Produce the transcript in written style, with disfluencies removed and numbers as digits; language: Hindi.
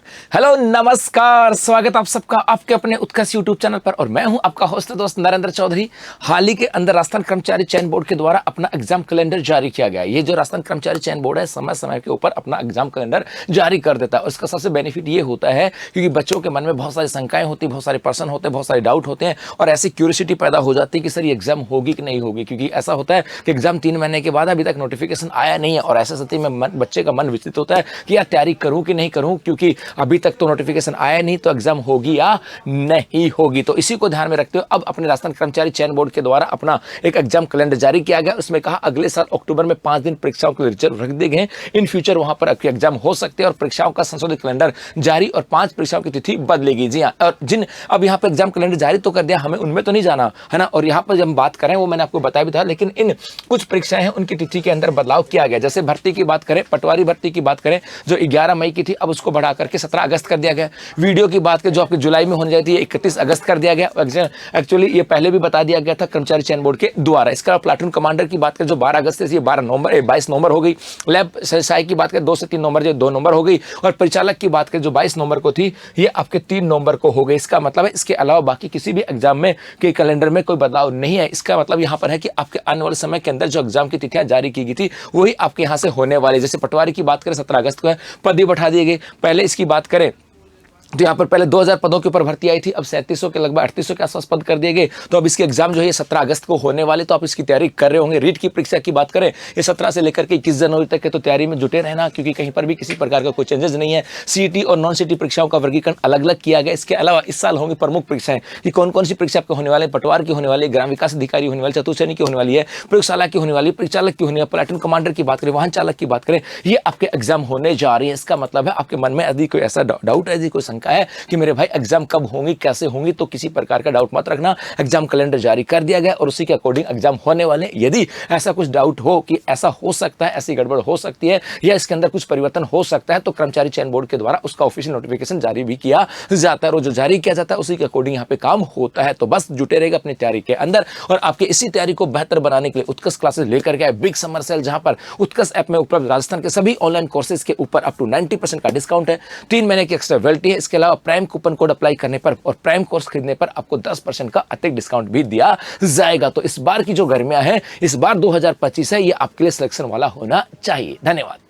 हेलो नमस्कार, स्वागत आप सबका आपके अपने उत्कर्ष यूट्यूब चैनल पर। और मैं हूं आपका होस्ट दोस्त नरेंद्र चौधरी। हाल ही के अंदर राजस्थान कर्मचारी चयन बोर्ड के द्वारा अपना एग्जाम कैलेंडर जारी किया गया है। ये जो राजस्थान कर्मचारी चयन बोर्ड है समय समय के ऊपर अपना एग्जाम कैलेंडर जारी कर देता है। उसका सबसे बेनिफिट ये होता है क्योंकि बच्चों के मन में बहुत सारी शंकाएं होती, बहुत सारे प्रश्न होते हैं, बहुत सारे डाउट होते हैं और ऐसी क्यूरियोसिटी पैदा हो जाती है कि सर ये एग्जाम होगी कि नहीं होगी। क्योंकि ऐसा होता है कि एग्जाम 3 महीने के बाद अभी तक नोटिफिकेशन आया नहीं है और ऐसे स्थिति में बच्चे का मन विचलित होता है कि यार तैयारी करूं कि नहीं करूं, क्योंकि अभी तक तो नोटिफिकेशन आया नहीं, तो एग्जाम होगी या नहीं होगी। तो इसी को ध्यान में रखते हुए अब अपने राजस्थान कर्मचारी चयन बोर्ड के द्वारा अपना एक एग्जाम कैलेंडर जारी किया गया। उसमें कहा अगले साल अक्टूबर में 5 दिन परीक्षाओं के लिए रिजर्व रख दिए गए। इन फ्यूचर वहां पर आपके एग्जाम हो सकते हैं और परीक्षाओं का संशोधित कैलेंडर जारी और 5 परीक्षाओं की तिथि बदलेगी। जी हाँ, और जिन अब यहाँ पर एग्जाम कैलेंडर जारी तो कर दिया, हमें उनमें तो नहीं जाना है ना। और यहाँ पर जब हम बात करें वो मैंने आपको बताया भी था, लेकिन इन कुछ परीक्षाएं हैं उनकी तिथि के अंदर बदलाव किया गया। जैसे भर्ती की बात करें, पटवारी भर्ती की बात करें जो 11 मई की थी, अब उसको बढ़ा करके 17 अगस्त कर दिया गया। वीडियो की बात करें जो आपकी जुलाई में होने जाती है 31 अगस्त कर दिया गया। एक्चुअली ये पहले भी बता दिया गया था कर्मचारी चयन बोर्ड के द्वारा। इसका प्लाटून कमांडर की बात करें जो 12 अगस्त से 22 नवंबर हो गई। लैब सहायक की बात करें 2 से 3 नवंबर जो 2 नवंबर हो गई। और परिचालक की बात करें जो 22 नवंबर को थी, ये आपके 3 नवंबर को हो गई। इसका मतलब है इसके अलावा बाकी किसी भी एग्जाम में के कैलेंडर में कोई बदलाव नहीं है। इसका मतलब यहाँ पर है कि आपके आने वाले समय के अंदर जो एग्जाम की तिथियां जारी की गई थी वही आपके यहाँ से होने वाली। जैसे पटवारी की बात करें 17 अगस्त को है, पद भी बढ़ा दिए गए। पहले इसकी बात करें तो यहाँ पर पहले 2000 पदों के ऊपर भर्ती आई थी, अब 3700 के लगभग 3800 के आसपास पद कर दिए गए। तो अब इसके एग्जाम जो है 17 अगस्त को होने वाले, तो आप इसकी तैयारी कर रहे होंगे। रीट की परीक्षा की बात करें ये 17 से लेकर के 21 जनवरी तक के, तो तैयारी में जुटे रहना क्योंकि कहीं पर भी किसी प्रकार का कोई चेंजेस नहीं है। सीईटी और नॉन सीईटी परीक्षाओं का वर्गीकरण अलग अलग किया गया। इसके अलावा इस साल होंगी प्रमुख परीक्षाएं कि कौन कौन सी परीक्षा आपको होने वाले, पटवार की होने वाली, ग्राम विकास अधिकारी होने वाली, चतुर्श्रेणी की होने वाली है, प्रयोगशाला की होने वाली, परिचालक की होने वाली, प्लाटून कमांडर की बात करें, वाहन चालक की बात करें, ये आपके एग्जाम होने जा रही है। इसका मतलब है आपके मन में यदि कोई ऐसा डाउट है, यदि कोई शंका है कि मेरे भाई एग्जाम कब होंगी, कैसे होंगी, तो किसी प्रकार का डाउट मत रखना। एग्जाम कैलेंडर जारी कर दिया गया और उसी के अकॉर्डिंग एग्जाम होने वाले। यदि ऐसा कुछ डाउट हो कि ऐसा हो सकता है, ऐसी गड़बड़ हो सकती है या इसके अंदर कुछ परिवर्तन हो सकता है, तो कर्मचारी चयन बोर्ड के द्वारा उसका ऑफिशियल नोटिफिकेशन जारी भी किया जाता है और जो जारी किया जाता है उसी के अकॉर्डिंग यहाँ पे काम होता है। तो बस जुटे रहेगा अपनी तैयारी के अंदर और आपके इसी तैयारी को बेहतर बनाने के लिए उत्कर्ष क्लासेस लेकर के बिग समर सेल, जहां पर उत्कर्ष ऐप में उपलब्ध राजस्थान के सभी ऑनलाइन कोर्सेज के ऊपर अप टू 90% का डिस्काउंट है। 3 महीने की एक्स्ट्रा वैलिडिटी है। इसके अलावा प्राइम कूपन कोड अप्लाई करने पर और प्राइम कोर्स खरीदने पर आपको 10% का अतिरिक्त डिस्काउंट भी दिया जाएगा। तो इस बार की जो गर्मियां हैं, इस बार 2025 है, ये आपके लिए सिलेक्शन वाला होना चाहिए। धन्यवाद।